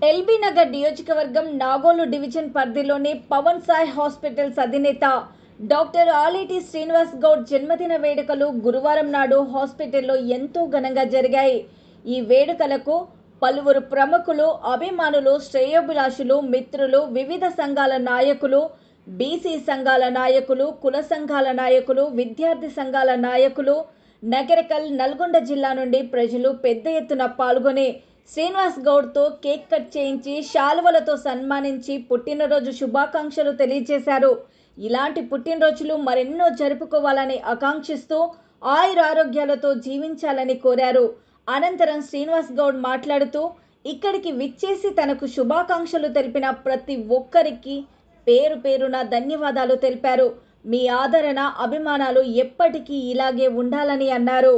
LB Nagar నియోజకవర్గం Nagole division పరిధిలోని Pawan Sai hospitals అధినేత డాక్టర్ ఆలేటి శ్రీనివాస్ గౌడ్ జన్మదిన వేడుకలు గురువారం నాడు హాస్పిటల్లో ఎంతో ఘనంగా జరిగాయి. ఈ వేడుకలకు పలువురు ప్రముఖులు, అభిమానులు, శ్రేయోభిలాషులు, మిత్రులు, వివిధ సంఘాల నాయకులు, బీసీ సంఘాల నాయకులు, కుల సంఘాల నాయకులు, విద్యార్థి సంఘాల నాయకులు, నగరికల్, నల్గొండ జిల్లా నుండి ప్రజలు పెద్ద ఎత్తున పాల్గొని శ్రీనివాస్ గౌడ్తో కేక్ కట్ చేయించి శాలువలతో సన్మానించి పుట్టినరోజు శుభాకాంక్షలు తెలియజేశారు. ఇలాంటి పుట్టినరోజులు మరెన్నో జరుపుకోవాలని ఆకాంక్షిస్తూ ఆయురారోగ్యాలతో జీవించాలని కోరారు. అనంతరం శ్రీనివాస్ గౌడ్ మాట్లాడుతూ ఇక్కడికి విచ్చేసి తనకు శుభాకాంక్షలు తెలిపిన ప్రతి ఒక్కరికి పేరు పేరున ధన్యవాదాలు తెలిపారు. మీ ఆదరణ, అభిమానాలు ఎప్పటికీ ఇలాగే ఉండాలని అన్నారు.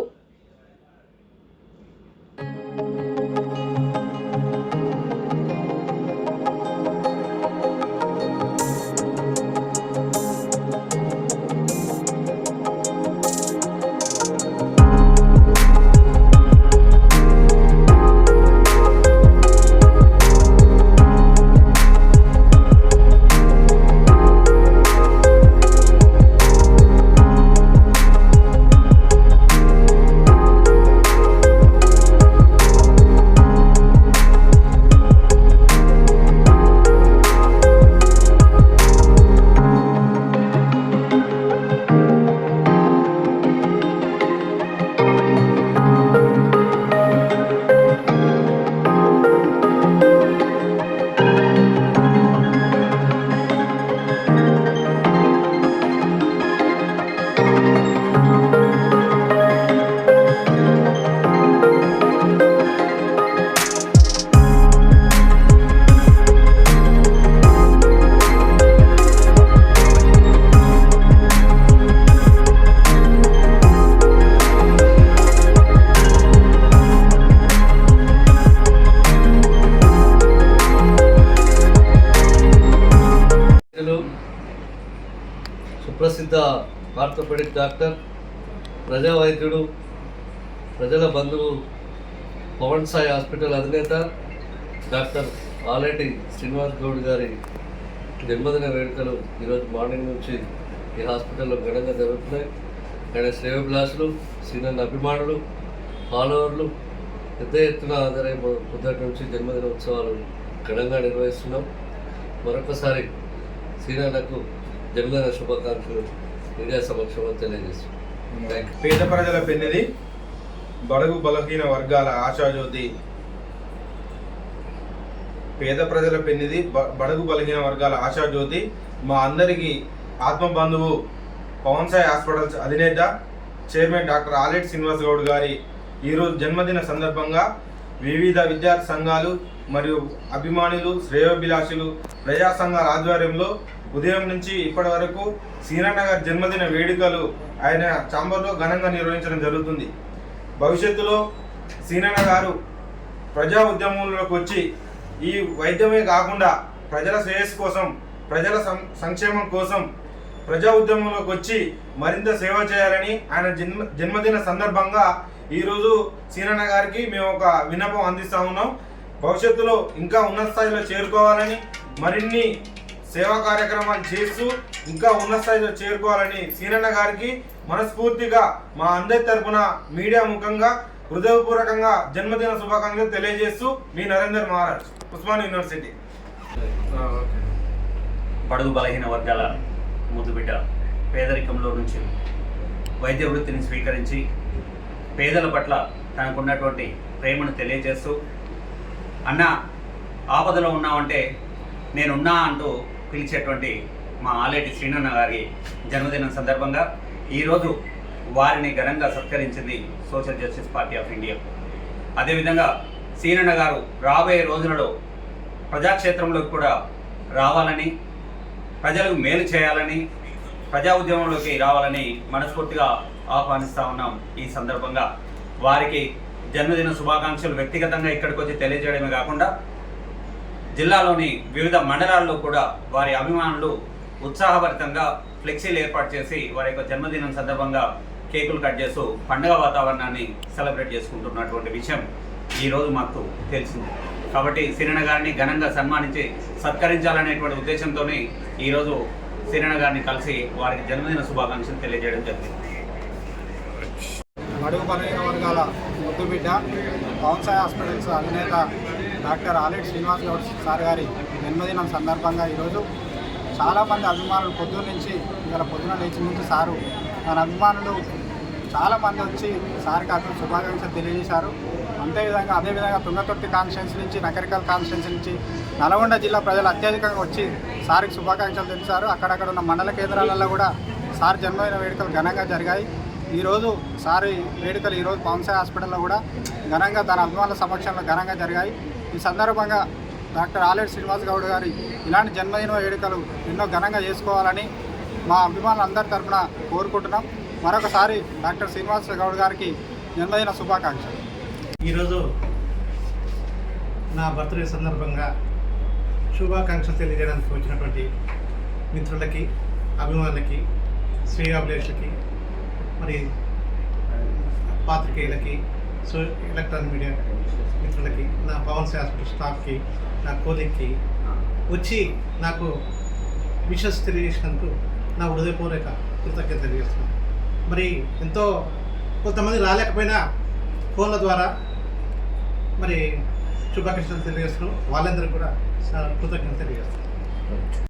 సుప్రసిద్ధ ఆర్థోపెడిక్ డాక్టర్, ప్రజా వైద్యుడు, ప్రజల బంధువు, పవన్ సాయి హాస్పిటల్ అధినేత డాక్టర్ ఆలేటి శ్రీనివాస్ గౌడ్ గారి జన్మదిన వేడుకలు ఈరోజు మార్నింగ్ నుంచి ఈ హాస్పిటల్లో ఘనంగా జరుగుతున్నాయి. ఆయన శ్రేయోభిలాషులు, సీనియర్ అభిమానులు, ఫాలోవర్లు పెద్ద ఎత్తున హాజరై పొద్దుటి నుంచి జన్మదిన ఉత్సవాలు ఘనంగా నిర్వహిస్తున్నాం. మరొకసారి సీనియర్లకు జన్మదిన శుభాకాంక్షలు మీడియా సమక్షంలో తెలియజేస్తున్నాం. పేద ప్రజల పెన్నిది, బడుగు బలహీన వర్గాల ఆశాజ్యోతి. పేద ప్రజల పెన్నిది, బడుగు బలహీన వర్గాల ఆశాజ్యోతి. మా అందరికీ ఆత్మబంధువు పవన్ సాయి హాస్పిటల్స్ అధినేత చైర్మన్ డాక్టర్ ఆలేటి శ్రీనివాస్ గౌడ్ గారి ఈరోజు జన్మదిన సందర్భంగా వివిధ విద్యార్థి సంఘాలు మరియు అభిమానులు, శ్రేయోభిలాషులు, ప్రజా సంఘాల ఆధ్వర్యంలో ఉదయం నుంచి ఇప్పటి వరకు శ్రీనగర్ జన్మదిన వేడుకలు ఆయన ఛాంబర్లో ఘనంగా నిర్వహించడం జరుగుతుంది. భవిష్యత్తులో శ్రీనగర్ గారు ప్రజా ఉద్యమంలోకి వచ్చి ఈ వైద్యమే కాకుండా ప్రజల శ్రేయస్సు కోసం, ప్రజల సంక్షేమం కోసం ప్రజా ఉద్యమంలోకి వచ్చి మరింత సేవ చేయాలని ఆయన జన్మదిన సందర్భంగా ఈరోజు శ్రీనగర్ గారికి మేము ఒక విన్నపం అందిస్తూ ఉన్నాం. భవిష్యత్తులో ఇంకా ఉన్నత స్థాయిలో చేరుకోవాలని, మరిన్ని సేవా కార్యక్రమాలు చేస్తూ ఇంకా ఉన్నత స్థాయిలో చేరుకోవాలని శ్రీనగర్ గారికి మనస్ఫూర్తిగా మా అందరి తరపున మీడియా ముఖంగా హృదయపూర్వకంగా జన్మదిన శుభాకాంక్షలు తెలియజేస్తూ మీ నరేందర్ మహారాజ్, ఉస్మాన్ యూనివర్సిటీ. బడుగు బలహీన వర్గాల ముద్దుబిడ్డ, పేదరికంలో నుంచి వైద్య వృత్తిని స్వీకరించి పేదల పట్ల తనకున్నటువంటి ప్రేమను తెలియజేస్తూ, అన్న ఆపదలో ఉన్నామంటే నేనున్నా అంటూ పిలిచేటువంటి మా ఆలేటి శ్రీనన్న గారి జన్మదినం సందర్భంగా ఈరోజు వారిని ఘనంగా సత్కరించింది social justice party of India. అదేవిధంగా శ్రీనన్న గారు రాబోయే రోజులలో ప్రజాక్షేత్రంలోకి కూడా రావాలని, ప్రజలకు మేలు చేయాలని, ప్రజా ఉద్యమంలోకి రావాలని మనస్ఫూర్తిగా ఆహ్వానిస్తూ ఉన్నాం. ఈ సందర్భంగా వారికి జన్మదిన శుభాకాంక్షలు వ్యక్తిగతంగా ఇక్కడికి వచ్చి తెలియజేయడమే కాకుండా జిల్లాలోని వివిధ మండలాల్లో కూడా వారి అభిమానులు ఉత్సాహభరితంగా ఫ్లెక్సీలు ఏర్పాటు చేసి వారి యొక్క జన్మదినం సందర్భంగా కేకులు కట్ చేస్తూ పండుగ వాతావరణాన్ని సెలబ్రేట్ చేసుకుంటున్నటువంటి విషయం ఈరోజు మాకు తెలిసింది. కాబట్టి సిరిన గారిని ఘనంగా సన్మానించి సత్కరించాలనేటువంటి ఉద్దేశంతోనే ఈరోజు సిరిన గారిని కలిసి వారికి జన్మదిన శుభాకాంక్షలు తెలియజేయడం జరిగింది. బడుగు బలహీన వర్గాల ముద్దుబిడ్డ పవన్ సాయి హాస్పిటల్స్ అధినేత డాక్టర్ ఆలేటి శ్రీనివాస్ గౌడ్ సార్ గారి జన్మదినం సందర్భంగా ఈరోజు చాలామంది అభిమానులు పొద్దున్న నుంచి ఇవాళ పొద్దున లేచి నుంచి సారు మన అభిమానులు చాలామంది వచ్చి సార్కి అతను శుభాకాంక్షలు తెలియజేశారు. అదేవిధంగా తుంగతుర్తి కాన్స్టిట్యున్సీ నుంచి, నకరికల్ కాన్స్టిట్యున్సీ నుంచి, నల్గొండ జిల్లా ప్రజలు అత్యధికంగా వచ్చి సార్కి శుభాకాంక్షలు తెలిపారు. అక్కడక్కడ ఉన్న మండల కేంద్రాలలో కూడా సార్ జన్మదిన వేడుకలు ఘనంగా జరిగాయి. ఈరోజు సారి వేడుకలు ఈరోజు పవన్ సాయి హాస్పిటల్లో కూడా ఘనంగా తన అభిమానుల సమక్షంలో ఘనంగా జరిగాయి. ఈ సందర్భంగా డాక్టర్ ఆలేటి శ్రీనివాస్ గౌడ్ గారి ఇలాంటి జన్మదిన వేడుకలు ఎన్నో ఘనంగా చేసుకోవాలని మా అభిమానులందరి తరఫున కోరుకుంటున్నాం. మరొకసారి డాక్టర్ శ్రీనివాస్ గౌడ్ గారికి జన్మదిన శుభాకాంక్షలు. ఈరోజు నా బర్త్డే సందర్భంగా శుభాకాంక్షలు తెలియజేయడానికి వచ్చినటువంటి మిత్రులకి, అభిమానులకి, శ్రేయాభిలాషులకి, మరి పాత్రికేయులకి, ఎలక్ట్రానిక్ మీడియా మిత్రులకి, నా పవన్ సాయి హాస్పిటల్ స్టాఫ్కి, నా కోలీగ్కి వచ్చి నాకు విషెస్ తెలియజేసినందుకు నా హృదయపూర్వక కృతజ్ఞత తెలియజేస్తున్నాను. మరి ఎంతో కొంతమంది రాలేకపోయినా ఫోన్ల ద్వారా మరి శుభాకాంక్షలు తెలియజేస్తున్నాం. వాళ్ళందరికీ కూడా కృతజ్ఞత తెలియజేస్తున్నాం.